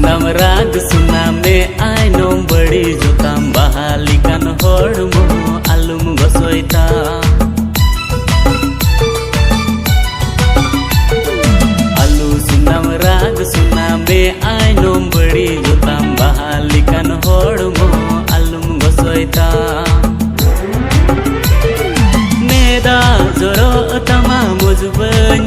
सुनाम राग सुनामे आइनोम बड़ी जुताम बहाली कान होड़मो आलुम गसोइता आलू सुनाम राग सुनामे आइनोम बड़ी जुताम बहाली कान होड़मो आलुम गसोइता नेदा जोरो तमा मुजबन